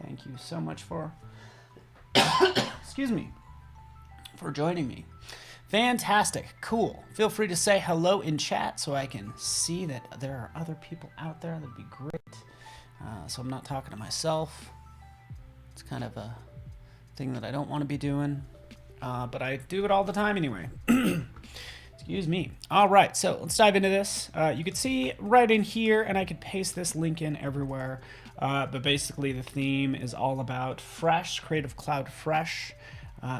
Thank you so much for, excuse me, for joining me. Fantastic, cool. Feel free to say hello in chat so I can see that there are other people out there. That'd be great. So I'm not talking to myself. It's kind of a thing that I don't want to be doing, but I do it all the time anyway. Excuse me. All right, so let's dive into this. You can see right in here, and I could paste this link in everywhere, but basically the theme is all about Fresh, Creative Cloud Fresh.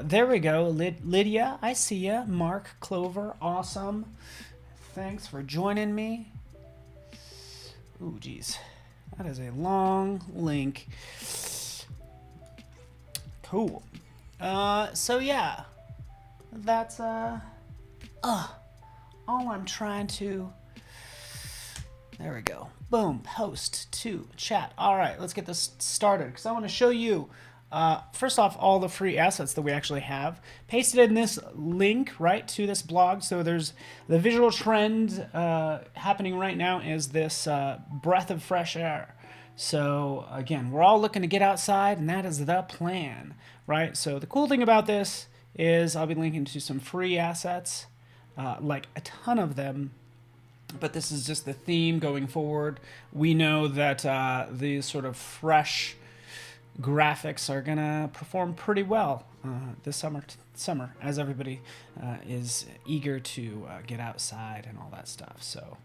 There we go. Lydia, I see ya. Mark, Clover, awesome. Thanks for joining me. Ooh, geez. That is a long link. Cool. So yeah, that's all I'm trying to, there we go. Boom, post to chat. All right, let's get this started because I want to show you, first off, all the free assets that we actually have. Pasted in this link, right, to this blog. So there's the visual trend happening right now is this breath of fresh air. So again, we're all looking to get outside, and that is the plan, right? So the cool thing about this is I'll be linking to some free assets, like a ton of them, but this is just the theme going forward. We know that these sort of fresh graphics are gonna perform pretty well this summer, as everybody is eager to get outside and all that stuff. So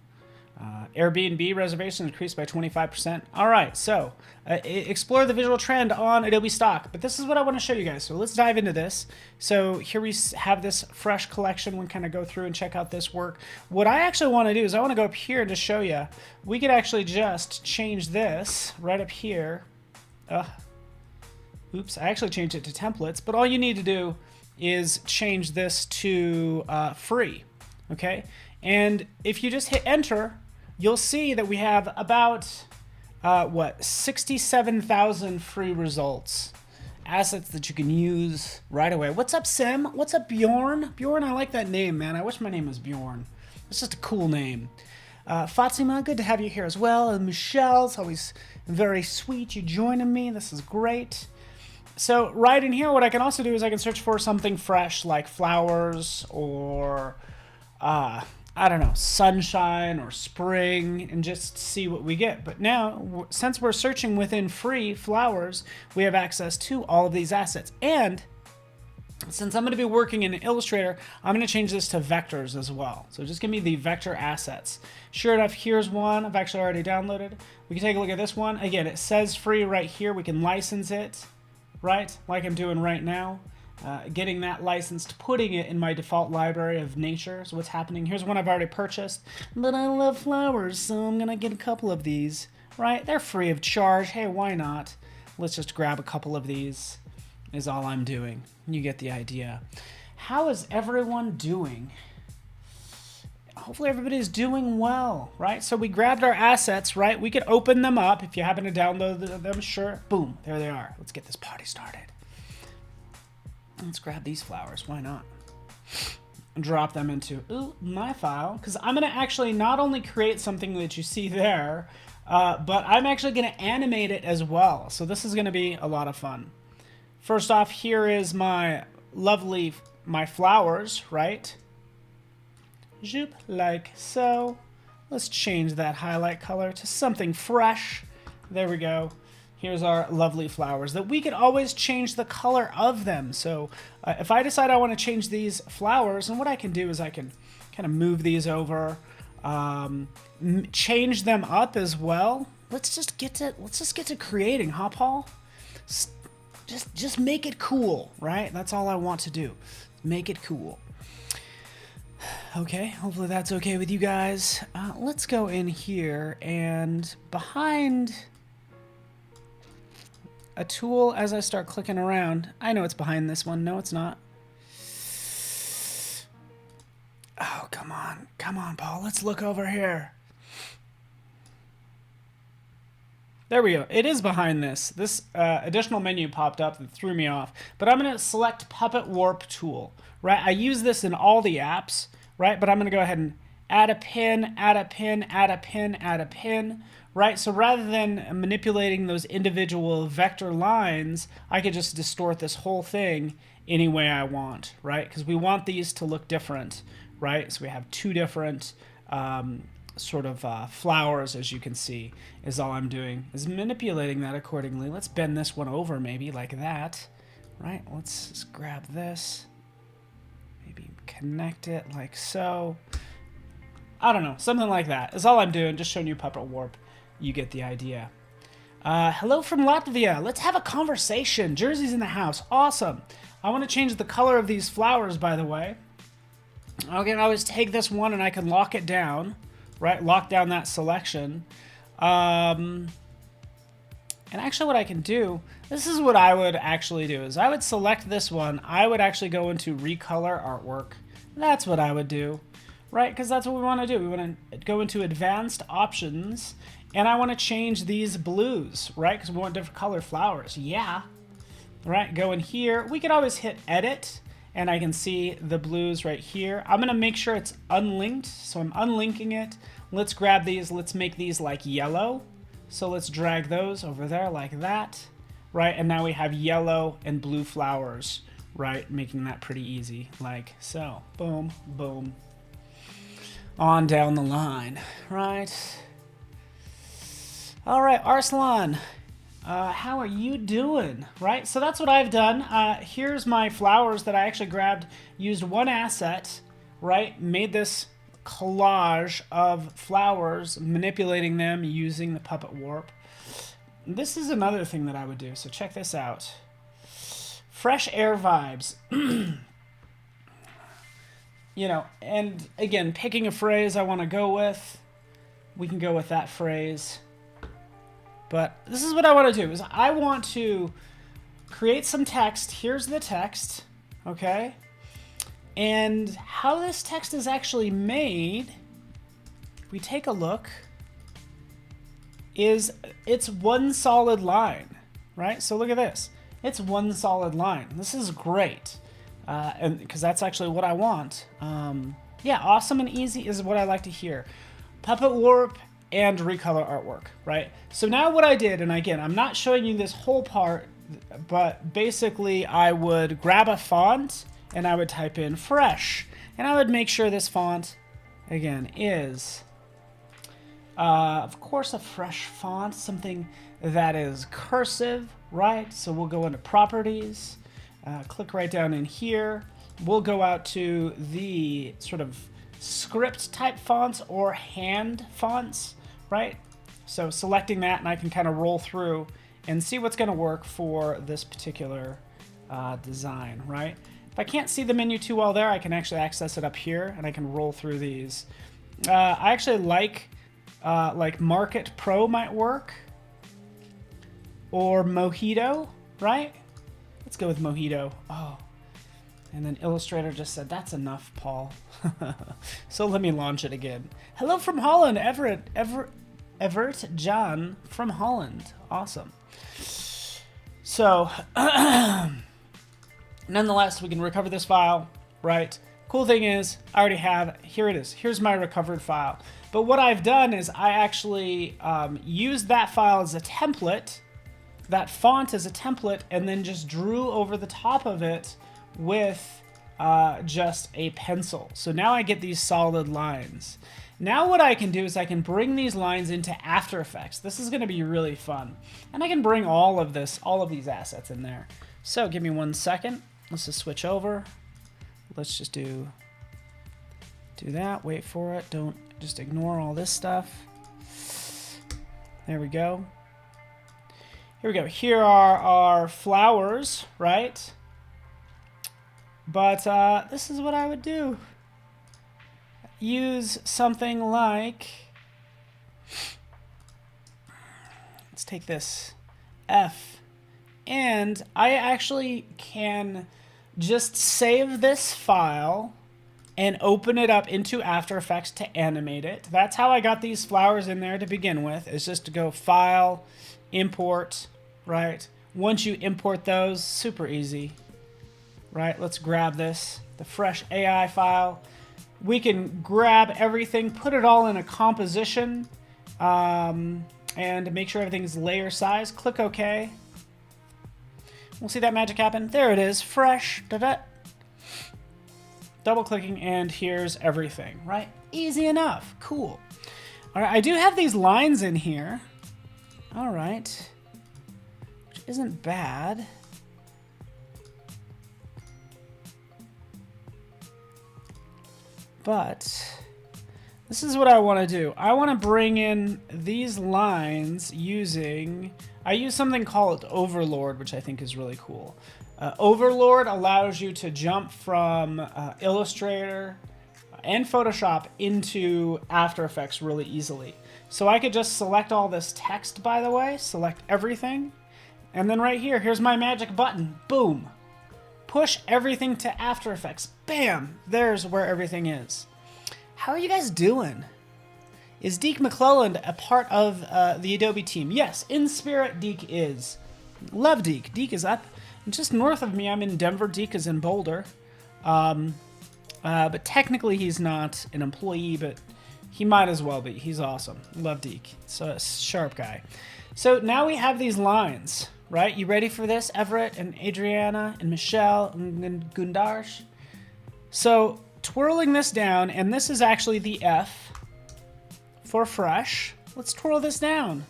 Airbnb reservations increased by 25%. All right, so explore the visual trend on Adobe Stock. But this is what I want to show you guys. So let's dive into this. So here we have this fresh collection. We kind of go through and check out this work. What I actually want to do is I want to go up here and just show you. We could actually just change this right up here. Oops, I actually changed it to templates. But all you need to do is change this to free. Okay, and if you just hit enter, you'll see that we have about, 67,000 free results. Assets that you can use right away. What's up, Sim? What's up, Bjorn? Bjorn, I like that name, man. I wish my name was Bjorn. It's just a cool name. Fatima, good to have you here as well. And Michelle, it's always very sweet you joining me. This is great. So right in here, what I can also do is I can search for something fresh like flowers or I don't know, sunshine or spring, and just see what we get. But now, since we're searching within free flowers, we have access to all of these assets. And since I'm going to be working in Illustrator, I'm going to change this to vectors as well. So just give me the vector assets. Sure enough, here's one I've actually already downloaded. We can take a look at this one. Again, it says free right here. We can license it, right, like I'm doing right now. Getting that licensed, putting it in my default library of nature. So what's happening? Here's one I've already purchased, but I love flowers, so I'm gonna get a couple of these, right? They're free of charge. Hey, why not? Let's just grab a couple of these is all I'm doing. You get the idea. How is everyone doing? Hopefully everybody's doing well, right? So we grabbed our assets, right? We could open them up if you happen to download them, sure. Boom, there they are. Let's get this party started. Let's grab these flowers, why not? And drop them into my file, because I'm gonna actually not only create something that you see there, but I'm actually gonna animate it as well. So this is gonna be a lot of fun. First off, here is my flowers, right? Zoop, like so. Let's change that highlight color to something fresh. There we go. Here's our lovely flowers that we could always change the color of them. So if I decide I want to change these flowers, and what I can do is I can kind of move these over, change them up as well. Let's just get to creating, huh, Paul? Just make it cool, right? That's all I want to do. Make it cool. Okay, hopefully that's okay with you guys. Let's go in here and behind a tool as I start clicking around. I know it's behind this one. No, it's not. Oh, come on. Come on, Paul. Let's look over here. There we go. It is behind this. This additional menu popped up that threw me off. But I'm going to select Puppet Warp Tool. Right? I use this in all the apps, right? But I'm going to go ahead add a pin, add a pin, add a pin, add a pin, right? So rather than manipulating those individual vector lines, I could just distort this whole thing any way I want, right? Because we want these to look different, right? So we have two different sort of flowers, as you can see, is all I'm doing, is manipulating that accordingly. Let's bend this one over maybe like that, right? Let's just grab this, maybe connect it like so. I don't know, something like that is all I'm doing, just showing you Puppet Warp. You get the idea. Hello from Latvia. Let's have a conversation. Jersey's in the house. Awesome. I want to change the color of these flowers, by the way. I can always take this one and I can lock it down, right? Lock down that selection. And actually what I can do, this is what I would actually do, is I would select this one. I would actually go into Recolor Artwork. That's what I would do, right? Because that's what we want to do. We want to go into Advanced Options, and I want to change these blues, right? Because we want different color flowers. Yeah. Right, go in here. We could always hit Edit, and I can see the blues right here. I'm going to make sure it's unlinked, so I'm unlinking it. Let's grab these. Let's make these like yellow. So let's drag those over there like that, right? And now we have yellow and blue flowers, right? Making that pretty easy, like so. Boom, boom. On down the line, right? All right, Arslan, how are you doing? Right, so that's what I've done. Here's my flowers that I actually grabbed, used one asset, right? Made this collage of flowers, manipulating them using the Puppet Warp. This is another thing that I would do, so check this out. Fresh air vibes. You know, and again, picking a phrase I want to go with, we can go with that phrase. But this is what I want to do, is I want to create some text. Here's the text, okay? And how this text is actually made, if we take a look, is it's one solid line, right? So look at this. It's one solid line. This is great, and because that's actually what I want. Yeah, awesome and easy is what I like to hear. Puppet Warp and Recolor Artwork, right? So now what I did, and again, I'm not showing you this whole part, but basically I would grab a font and I would type in fresh, and I would make sure this font, again, is, of course, a fresh font, something that is cursive, right? So we'll go into properties, click right down in here. We'll go out to the sort of script type fonts or hand fonts, right? So selecting that, and I can kind of roll through and see what's going to work for this particular design, right? If I can't see the menu too well there, I can actually access it up here, and I can roll through these. I actually like Market Pro might work, or Mojito, right? Let's go with Mojito. Oh, and then Illustrator just said, that's enough, Paul. So let me launch it again. Hello from Holland, Everett John from Holland. Awesome. So, nonetheless, we can recover this file, right? Cool thing is, I already have, here it is. Here's my recovered file. But what I've done is I actually used that file as a template, that font as a template, and then just drew over the top of it with just a pencil. So now I get these solid lines. Now what I can do is I can bring these lines into After Effects. This is going to be really fun. And I can bring all of these assets in there. So give me 1 second. Let's just switch over. Let's just do that. Wait for it. Don't just ignore all this stuff. There we go. Here we go. Here are our flowers, right? But this is what I would do. Use something like, let's take this F, and I actually can just save this file and open it up into After Effects to animate it. That's how I got these flowers in there to begin with, is just to go File, Import, right? Once you import those, super easy, right? Let's grab this, the fresh AI file, We can grab everything, put it all in a composition, and make sure everything's layer size. Click OK. We'll see that magic happen. There it is, fresh. Da-da. Double clicking, and here's everything, right? Easy enough. Cool. All right, I do have these lines in here. All right. Which isn't bad. But this is what I want to do. I want to bring in these lines using... I use something called Overlord, which I think is really cool. Overlord allows you to jump from Illustrator and Photoshop into After Effects really easily. So I could just select all this text, by the way, select everything, and then right here, here's my magic button. Boom. Push everything to After Effects. Bam! There's where everything is. How are you guys doing? Is Deke McClelland a part of the Adobe team? Yes, in spirit, Deke is. Love Deke. Deke is up. Just north of me, I'm in Denver. Deke is in Boulder. But technically he's not an employee, but he might as well be. He's awesome. Love Deke. So a sharp guy. So now we have these lines, right? You ready for this, Everett and Adriana and Michelle and Gundarsh? So twirling this down, and this is actually the F for fresh. Let's twirl this down.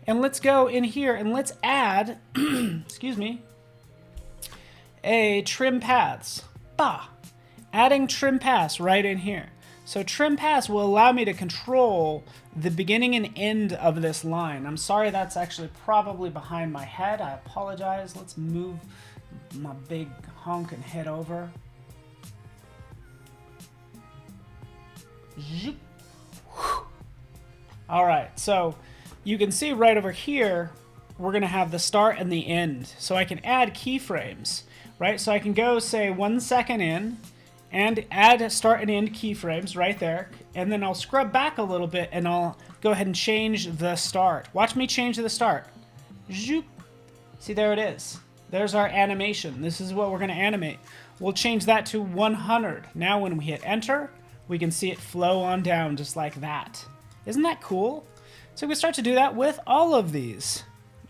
And let's go in here and let's add, excuse me, a trim paths. Bah! Adding trim paths right in here. So trim paths will allow me to control the beginning and end of this line. I'm sorry that's actually probably behind my head. I apologize. Let's move my big honking head over. All right, so you can see right over here, we're gonna have the start and the end. So I can add keyframes, right? So I can go say 1 second in and add start and end keyframes right there. And then I'll scrub back a little bit and I'll go ahead and change the start. Watch me change the start. Zoop. See, there it is. There's our animation. This is what we're gonna animate. We'll change that to 100. Now when we hit enter, we can see it flow on down just like that. Isn't that cool? So we start to do that with all of these,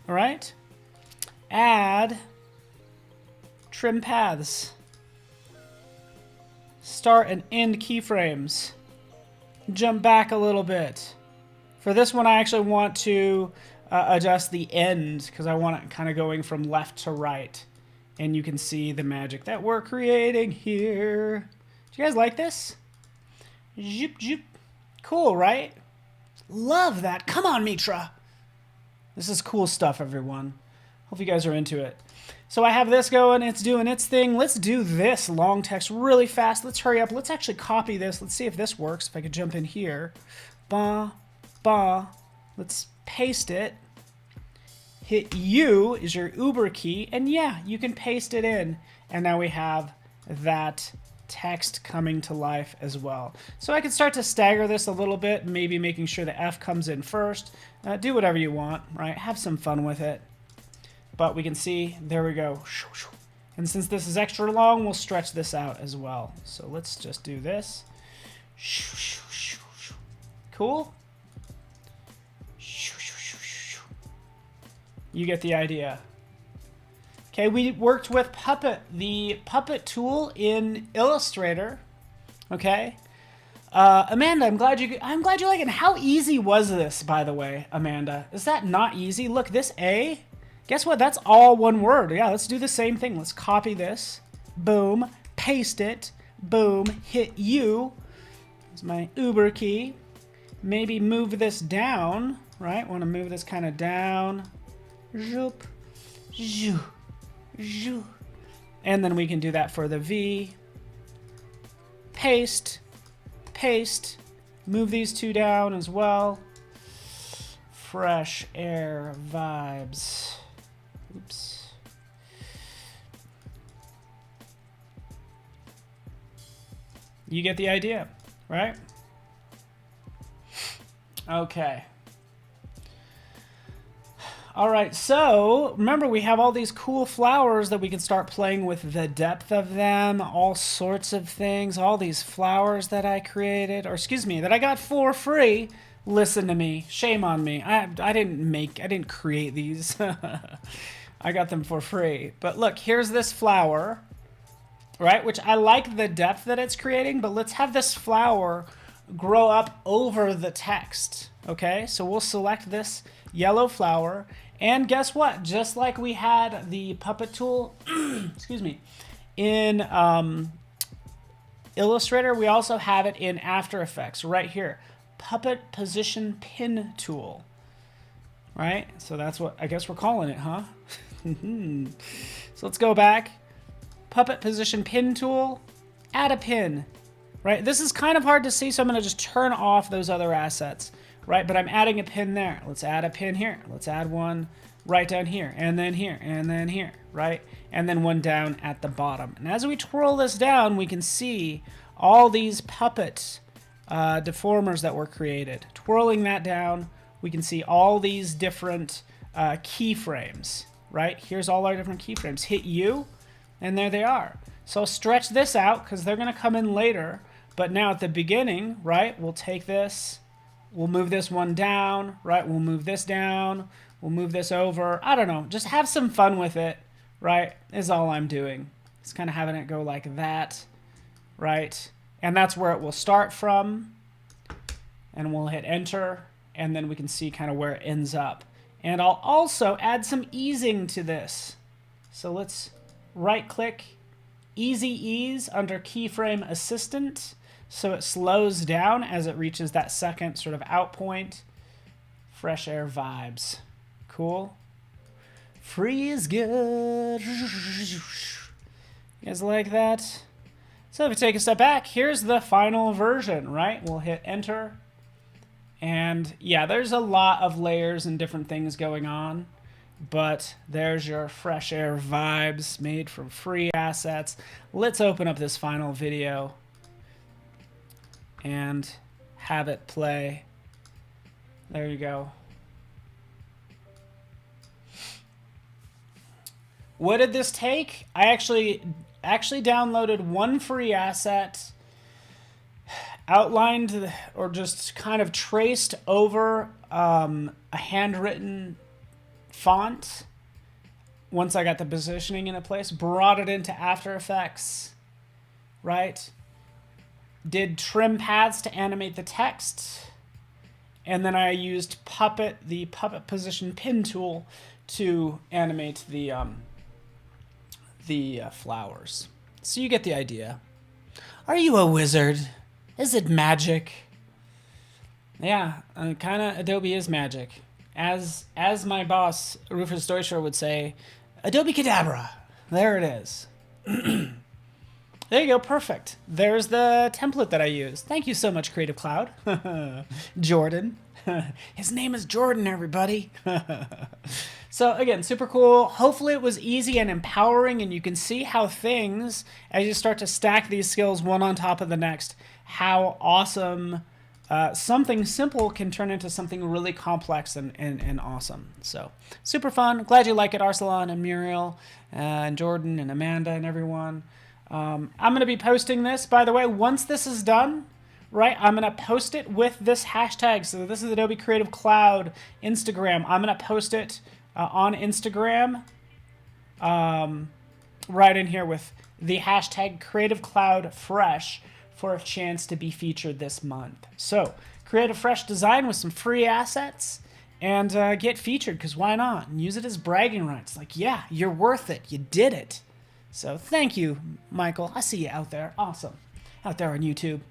all right? Add trim paths, start and end keyframes, jump back a little bit. For this one, I actually want to adjust the end because I want it kind of going from left to right. And you can see the magic that we're creating here. Do you guys like this? Zoop, zoop. Cool, right? Love that. Come on, Mitra. This is cool stuff, everyone. Hope you guys are into it. So I have this going. It's doing its thing. Let's do this long text really fast. Let's hurry up. Let's actually copy this. Let's see if this works. If I could jump in here. Ba, ba. Let's paste it. Hit U is your Uber key. And yeah, you can paste it in. And now we have that text coming to life as well. So I can start to stagger this a little bit, maybe making sure the F comes in first. Do whatever you want, right? Have some fun with it. But we can see, there we go. And since this is extra long, we'll stretch this out as well. So let's just do this. Cool? You get the idea. Okay, we worked with Puppet, the Puppet tool in Illustrator. Okay, Amanda, I'm glad you like it. How easy was this, by the way, Amanda? Is that not easy? Look, this A. Guess what? That's all one word. Yeah, let's do the same thing. Let's copy this. Boom, paste it. Boom, hit U. That's my Uber key. Maybe move this down. Right? Want to move this kind of down. Zoop, zoop. And then we can do that for the V. Paste, paste, move these two down as well. Fresh air vibes. Oops. You get the idea, right? Okay. All right, so remember we have all these cool flowers that we can start playing with the depth of them, all sorts of things, all these flowers that I created, or excuse me, that I got for free. Listen to me, shame on me. I didn't create these. I got them for free. But look, here's this flower, right? Which I like the depth that it's creating, but let's have this flower grow up over the text, okay? So we'll select this yellow flower, and guess what? Just like we had the puppet tool, excuse me, in Illustrator, we also have it in After Effects right here. Puppet Position Pin Tool, right? So that's what I guess we're calling it, huh? So let's go back. Puppet Position Pin Tool, add a pin, right? This is kind of hard to see, so I'm going to just turn off those other assets, right? But I'm adding a pin there. Let's add a pin here. Let's add one right down here, and then here, and then here, right? And then one down at the bottom. And as we twirl this down, we can see all these puppet deformers that were created. Twirling that down, we can see all these different keyframes, right? Here's all our different keyframes. Hit U, and there they are. So stretch this out because they're going to come in later. But now at the beginning, right, we'll take this, we'll move this one down, right? We'll move this down, we'll move this over. I don't know, just have some fun with it, right, is all I'm doing. Just kind of having it go like that, right? And that's where it will start from. And we'll hit enter, and then we can see kind of where it ends up. And I'll also add some easing to this. So let's right-click, Easy Ease under Keyframe Assistant, so it slows down as it reaches that second sort of out point. Fresh air vibes. Cool. Free is good. You guys like that? So if we take a step back, here's the final version, right? We'll hit enter. And yeah, there's a lot of layers and different things going on, but there's your fresh air vibes made from free assets. Let's open up this final video and have it play. There you go. What did this take? I actually downloaded one free asset, outlined or just kind of traced over a handwritten font once I got the positioning into place, brought it into After Effects, right? Did trim paths to animate the text, and then I used the Puppet Position Pin tool to animate the flowers. So you get the idea. Are you a wizard? Is it magic? Yeah, kind of Adobe is magic. As my boss, Rufus Deutscher, would say, Adobe Cadabra. There it is. There you go, perfect. There's the template that I used. Thank you so much, Creative Cloud. Jordan. His name is Jordan, everybody. So again, super cool. Hopefully it was easy and empowering, and you can see how things, as you start to stack these skills one on top of the next, how awesome something simple can turn into something really complex and awesome. So super fun. Glad you like it, Arsalan and Muriel and Jordan and Amanda and everyone. I'm going to be posting this, by the way, once this is done, right? I'm going to post it with this hashtag. So this is Adobe Creative Cloud Instagram. I'm going to post it on Instagram right in here with the hashtag Creative Cloud Fresh for a chance to be featured this month. So create a fresh design with some free assets and get featured, because why not? And use it as bragging rights. Like, yeah, you're worth it. You did it. So thank you, Michael. I see you out there. Awesome. Out there on YouTube.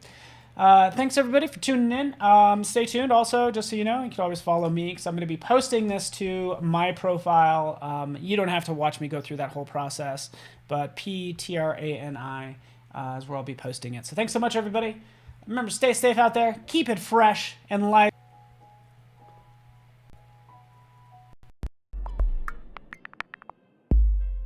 Thanks, everybody, for tuning in. Stay tuned. Also, just so you know, you can always follow me, because I'm going to be posting this to my profile. You don't have to watch me go through that whole process, but PTRANI is where I'll be posting it. So thanks so much, everybody. Remember, stay safe out there. Keep it fresh and light.